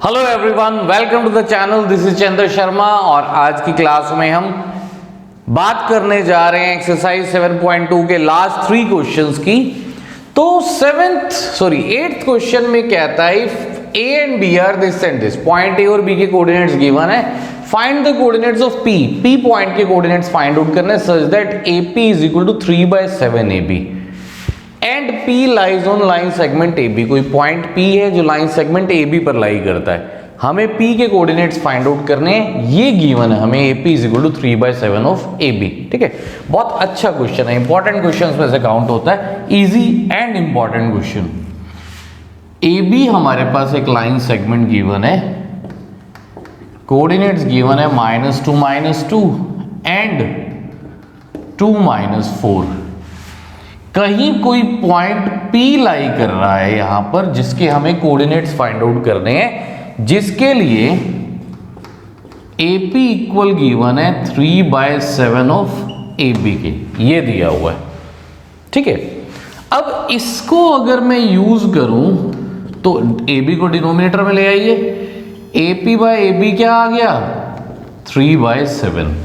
Hello everyone, welcome to the channel. This is Chandra Sharma और आज की क्लास में हम बात करने जा रहे हैं एक्सरसाइज 7.2 के लास्ट 3 क्वेश्चंस की। तो 8th क्वेश्चन में कहता है if A and B are this and this, point A और बी के कोऑर्डिनेट्स गिवन है, find the coordinates of P. P point के कोऑर्डिनेट्स फाइंड आउट करने such that AP is equal to 3/7 AB and P lies on line segment AB। कोई point P है जो line segment AB पर लाई करता है, हमें P के कोऑर्डिनेट्स फाइंड आउट करने हैं, ये गिवन है हमें AP is equal to 3/7 of AB। ठीक है, बहुत अच्छा क्वेश्चन है, इंपॉर्टेंट क्वेश्चन में से काउंट होता है, easy and important question. AB हमारे पास एक लाइन सेगमेंट गिवन है, कोऑर्डिनेट्स गिवन है -2 एंड 2 4। कहीं कोई पॉइंट P लाई कर रहा है यहां पर, जिसके हमें कोऑर्डिनेट्स फाइंड आउट करने हैं, जिसके लिए AP इक्वल गिवन है 3/7 ऑफ AB के, ये दिया हुआ है। ठीक है, अब इसको अगर मैं यूज करूं तो AB को डिनोमिनेटर में ले आइए, AP/AB क्या आ गया 3/7।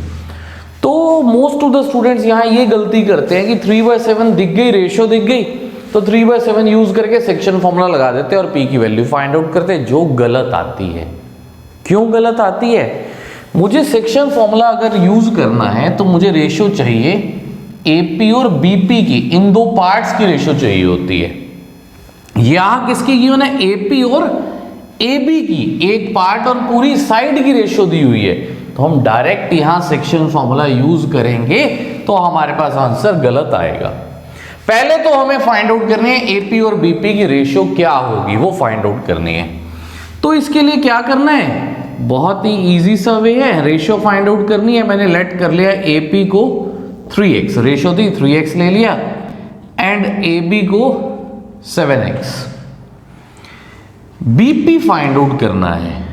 तो मोस्ट ऑफ द स्टूडेंट्स यहां ये गलती करते हैं कि 3/7 दिख गई, रेशियो दिख गई, तो 3/7 यूज करके सेक्शन फॉर्मूला लगा देते हैं और P की वैल्यू फाइंड आउट करते हैं, जो गलत आती है। क्यों गलत आती है? मुझे सेक्शन फॉर्मूला अगर यूज करना है तो मुझे रेशियो चाहिए AP और BP की, इन दो पार्ट्स की रेशियो चाहिए होती है। यहां किसकी गिवन है? AP और AB की, एक पार्ट और पूरी साइड की रेशियो दी हुई है, तो हम डायरेक्ट यहां सेक्शन फॉर्मूला यूज करेंगे तो हमारे पास आंसर गलत आएगा। पहले तो हमें फाइंड आउट करनी है AP और BP की रेशियो क्या होगी, वो फाइंड आउट करनी है। तो इसके लिए क्या करना है, बहुत ही इजी सा वे है, रेशियो फाइंड आउट करनी है। मैंने लेट कर लिया AP को 3x, रेशियो थी 3x ले लिया, एंड AB को 7x। BP फाइंड आउट करना है,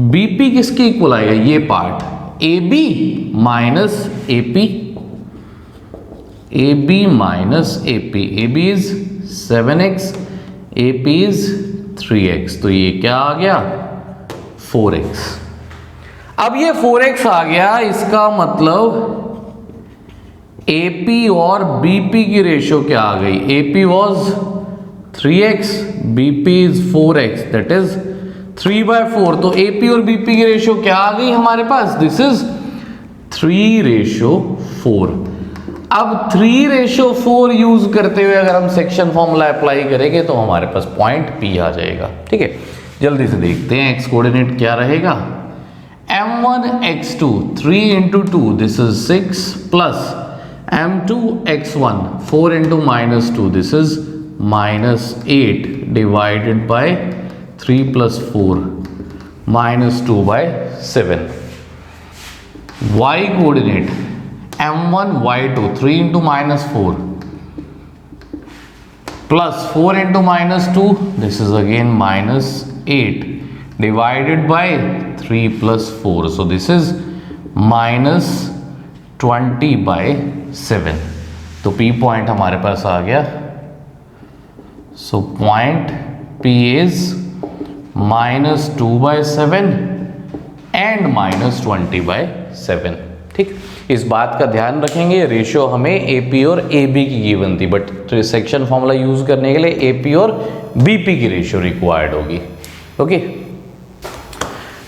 BP किसके इक्वल आएगा, ये part AB minus AP, AB minus AP, AB is 7x, AP is 3x, तो ये क्या आ गया 4x। अब ये 4x आ गया, इसका मतलब AP और BP की रेशियो क्या आ गई, AP was 3x, BP is 4x, that is 3/4। तो AP और BP की रेशियो क्या आ गई हमारे पास, दिस इज 3/4। अब 3/4 यूज करते हुए अगर हम सेक्शन फॉर्मूला अप्लाई करेंगे तो हमारे पास पॉइंट P आ जाएगा। ठीक है, जल्दी से देखते हैं एक्स कोऑर्डिनेट क्या रहेगा। M1 x2 3 × 2 this is 6 plus M2 x1 4 × -2 this is -8 divided by 3 + 4 -2/7। y coordinate M1 y2 3 × -4 plus 4 × -2 this is again -8 divided by 3 + 4, so this is -20/7। तो P पॉइंट हमारे पास आ गया, so point P is -2/7 and -20/7। ठीक, इस बात का ध्यान रखेंगे, ratio हमें AP और AB की गिवन थी, बट सेक्शन फॉर्मूला यूज करने के लिए AP और BP की रेशियो रिक्वायर्ड होगी। ओके,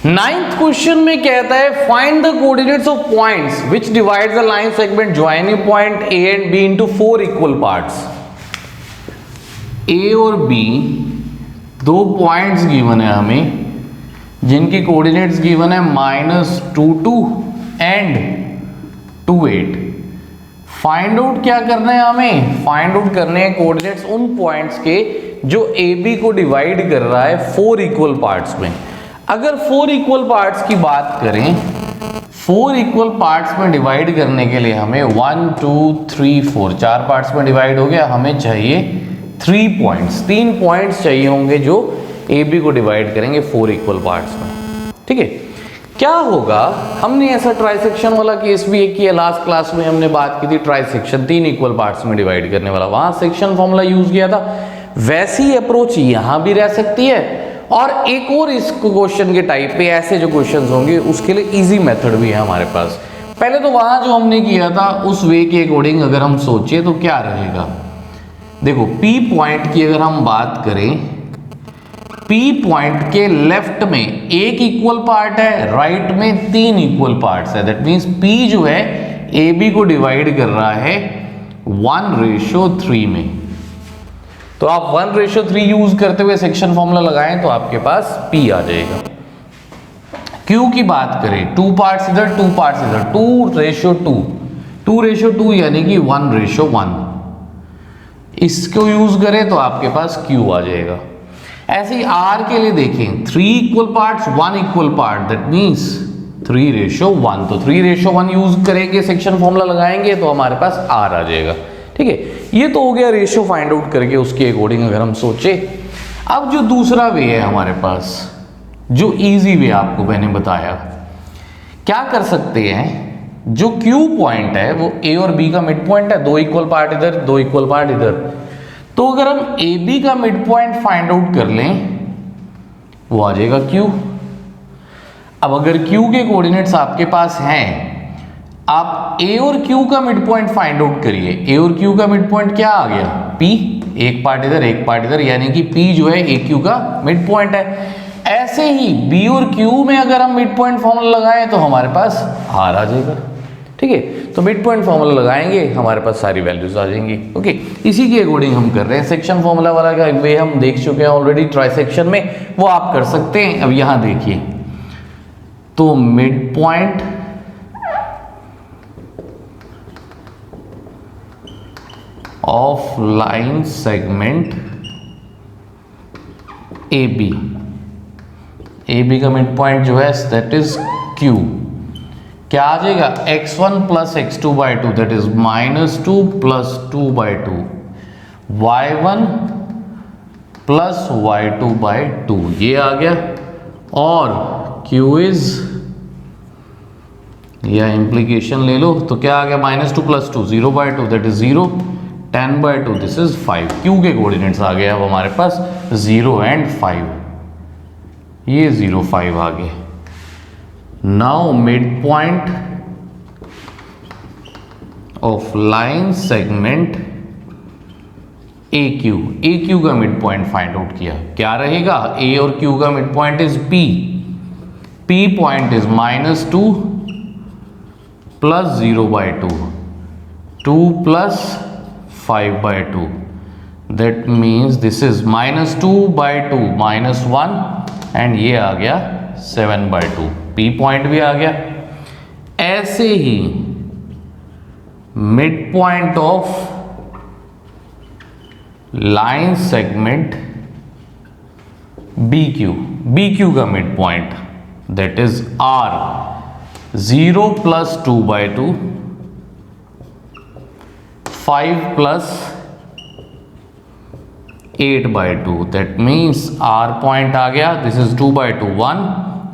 9th क्वेश्चन में कहता है find the coordinates of points which divides the line segment joining point A and B into 4 equal parts. A और B दो पॉइंट्स गिवन है हमें, जिनकी कोऑर्डिनेट्स गिवन है -2 एंड 2 फाइंड आउट क्या करना है हमें, फाइंड आउट करने हैं कोऑर्डिनेट्स उन पॉइंट्स के जो AB को डिवाइड कर रहा है 4 इक्वल पार्ट्स में। अगर 4 इक्वल पार्ट्स की बात करें, 4 इक्वल पार्ट्स में डिवाइड करने के लिए हमें 1 2 3 4 4 पार्ट्स में डिवाइड हो गया, हमें चाहिए 3 पॉइंट्स चाहिए होंगे जो AB को डिवाइड करेंगे 4 इक्वल पार्ट्स में। ठीक है, क्या होगा, हमने ऐसा ट्राइसेक्शन वाला केस भी एक किया, लास्ट क्लास में हमने बात की थी ट्राइसेक्शन 3 इक्वल पार्ट्स में डिवाइड करने वाला, वहां सेक्शन फॉर्मूला यूज किया था। वैसी अप्रोच यहां भी रह सकती है और एक और इस क्वेश्चन के टाइप पे ऐसे जो क्वेश्चंस होंगे उसके लिए इजी मेथड भी है हमारे पास। पहले तो वहां जो हमने किया था उस वे के अकॉर्डिंग अगर हम सोचे तो क्या रहेगा, देखो P पॉइंट की अगर हम बात करें, P पॉइंट के लेफ्ट में एक इक्वल पार्ट है, राइट में 3 इक्वल पार्ट्स है। दैट मींस P जो है AB को डिवाइड कर रहा है 1:3 में। तो आप 1:3 यूज करते हुए सेक्शन फॉर्मूला लगाएं तो आपके पास P आ जाएगा। Q की बात करें, 2 पार्ट्स इधर 2 पार्ट्स इधर, 2:2, 2:2 यानी कि 1:1। इसको यूज करें तो आपके पास Q आ जाएगा। ऐसे ही R के लिए देखें, 3 equal parts 1 equal part, that means 3:1। तो 3:1 यूज करेंगे, सेक्शन फॉर्मूला लगाएंगे तो हमारे पास R आ जाएगा। ठीक है, ये तो हो गया रेशियो फाइंड आउट करके उसके अकॉर्डिंग अगर हम सोचे। अब जो दूसरा वे है हमारे पास, जो इजी वे आपको मैंने बताया, क्या कर सकते हैं, जो Q पॉइंट है वो A और B का मिड पॉइंट है, 2 इक्वल पार्ट इधर 2 इक्वल पार्ट इधर। तो अगर हम AB का मिड पॉइंट फाइंड आउट कर लें वो आ जाएगा Q। अब अगर Q के कोऑर्डिनेट्स आपके पास हैं, आप A और Q का मिड पॉइंट फाइंड आउट करिए। A और Q का मिड पॉइंट क्या आ गया, P, एक पार्ट इधर एक पार्ट इधर, यानी कि P जो है AQ का मिड पॉइंट है। ऐसे ही B और Q में अगर हम मिड पॉइंट फॉर्मूला लगाएं तो हमारे पास R आ जाएगा। ठीक है, तो मिड पॉइंट फॉर्मूला लगाएंगे हमारे पास सारी वैल्यूज आ जाएंगी। ओके, इसी के अकॉर्डिंग हम कर रहे हैं। सेक्शन फॉर्मूला वाला का वे हम देख चुके हैं ऑलरेडी ट्राइसेक्शन में, वो आप कर सकते हैं। अब यहां देखिए, तो mid point of line segment AB का मिड पॉइंट जो है दैट इज Q। क्या आ जाएगा, x1 plus x2/2 that is -2 plus 2/2, y1 plus y2/2 ये आ गया। और Q इज, या इम्प्लीकेशन ले लो तो क्या आ गया, -2 plus 2 0/2 that is 0, 10/2 this is 5। Q के कोऑर्डिनेट्स आ गए अब हमारे पास 0 and 5, ये 0 5 आ गए। Now mid point of line segment AQ का मिड पॉइंट फाइंड आउट किया, क्या रहेगा, A और Q का mid point is P point is -2 plus 0/2, 2 plus 5/2, that means this is -2/2 -1 and ये आ गया 7/2। P पॉइंट भी आ गया। ऐसे ही mid point of line segment BQ का mid point that is R, 0 plus 2/2, 5 plus 8/2, that means R point आ गया, दिस इज 2/2 1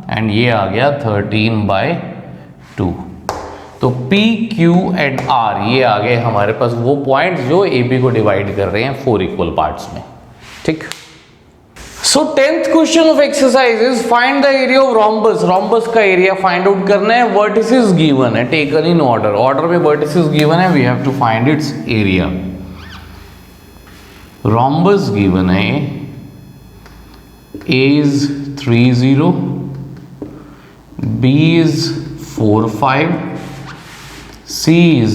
एंड ये आ गया 13/2। तो P, Q एंड R ये आ गए हमारे पास वो पॉइंट जो AB को डिवाइड कर रहे हैं 4 इक्वल पार्ट्स में। ठीक, so 10th question of exercise is find the area of rhombus. Rhombus का एरिया फाइंड आउट करना है। वर्टिसेस गिवन है, टेकन इन ऑर्डर में वर्टिसेस गिवन है, we have to find its area. Rhombus given है, A is 3 0, B is 4 5, C is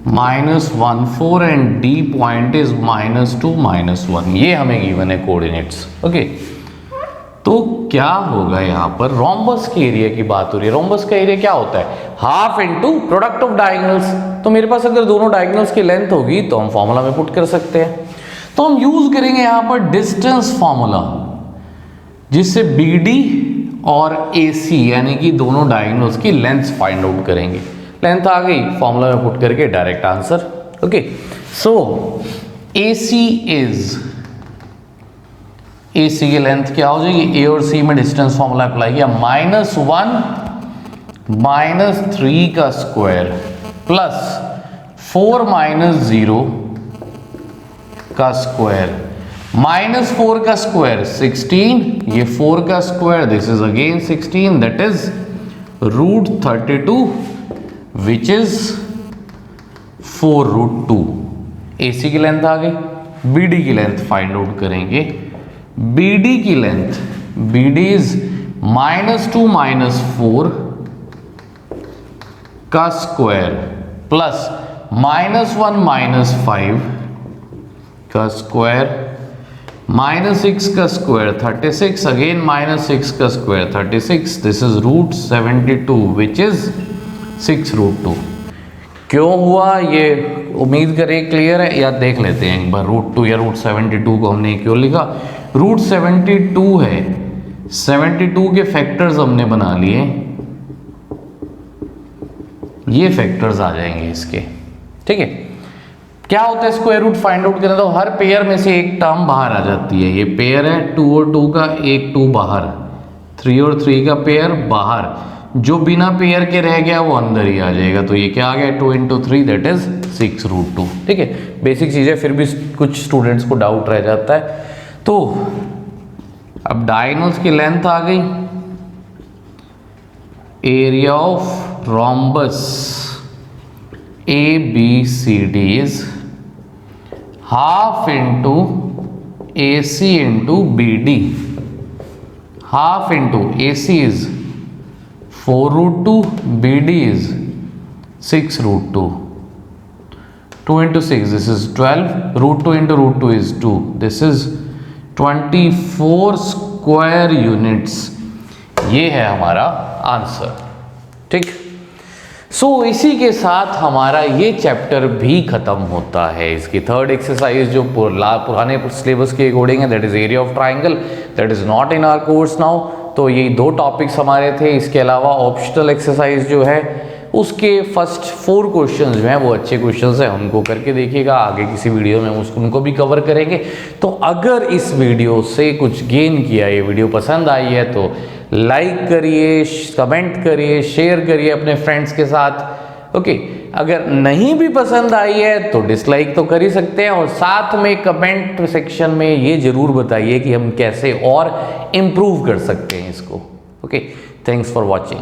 -1 4 and D point is -2 -1। ये हमें given है कोऑर्डिनेट्स। ओके, तो क्या होगा यहाँ पर, रोम्बस के एरिया की बात हो रही है। रोम्बस का एरिया क्या होता है, half into product of diagonals. तो मेरे पास अगर दोनों डायगोनल्स की लेंथ होगी तो हम फॉर्मूला में पुट कर सकते हैं। तो हम यूज करेंगे यहाँ पर डिस्टेंस फॉर्मूला, जिससे BD और AC यानी कि दोनों डायगोनल्स की लेंथ फाइंड आउट करेंगे। लेंथ आ गई, फॉर्मूला में पुट करके डायरेक्ट आंसर। ओके, सो AC की लेंथ क्या हो जाएगी, A और C में डिस्टेंस फॉर्मूला अप्लाई किया, -1 -3 का स्क्वायर प्लस 4 -0 का स्क्वायर -4 का स्क्वायर 16, ये 4 का square this is again 16, that is √32 which is 4√2। AC की लेंथ आ गई, BD की लेंथ फाइंड आउट करेंगे। BD की लेंथ, BD इज -2 -4 का स्क्वायर प्लस -1 -5 का स्क्वायर -6 का स्क्वायर 36, अगेन -6 का square 36, this is √72 which is 6√2। क्यों हुआ ये उम्मीद करें क्लियर है, या देख लेते हैं एक बार √2 या √72 को हमने क्यों लिखा। √72 है, 72 के फैक्टर्स हमने बना लिए, ये फैक्टर्स आ जाएंगे इसके, ठीक है। क्या होता है स्क्वायर रूट फाइंड आउट करना, तो हर पेयर में से एक टर्म बाहर आ जाती है। ये पेयर है 2 और 2 का, एक 2 बाहर, 3 और 3 का पेयर बाहर, जो बिना पेयर के रह गया वो अंदर ही आ जाएगा। तो ये क्या आ गया 2 × 3 दैट इज 6√2, ठीक है। बेसिक चीजें, फिर भी कुछ स्टूडेंट्स को डाउट रह जाता है। तो अब डायगोनल्स की लेंथ आ गई, area of rhombus ABCD is half into AC into BD. Half into AC is 4√2, BD is 6√2. 2 × 6, this is 12. √2 × √2 is 2. This is 24 square units. ये है हमारा आंसर, ठीक। सो इसी के साथ हमारा ये चैप्टर भी खत्म होता है। इसकी थर्ड एक्सरसाइज जो पुराने सिलेबस के अकॉर्डिंग है, that is area of triangle, that is not in our course now. तो ये 2 टॉपिक्स हमारे थे। इसके अलावा ऑप्शनल एक्सरसाइज जो है उसके फर्स्ट 4 क्वेश्चंस जो हैं वो अच्छे क्वेश्चंस हैं, उनको करके देखिएगा। आगे किसी वीडियो में उनको भी कवर करेंगे। तो अगर इस वीडियो से कुछ गेन किया, ये वीडियो पसंद आई है तो लाइक करिए, कमेंट करिए, शेयर करिए अपने फ्रेंड्स के साथ, ओके। अगर नहीं भी पसंद आई है तो डिसलाइक तो कर ही सकते हैं, और साथ में कमेंट सेक्शन में ये जरूर बताइए कि हम कैसे और इम्प्रूव कर सकते हैं इसको, ओके। Thanks for watching.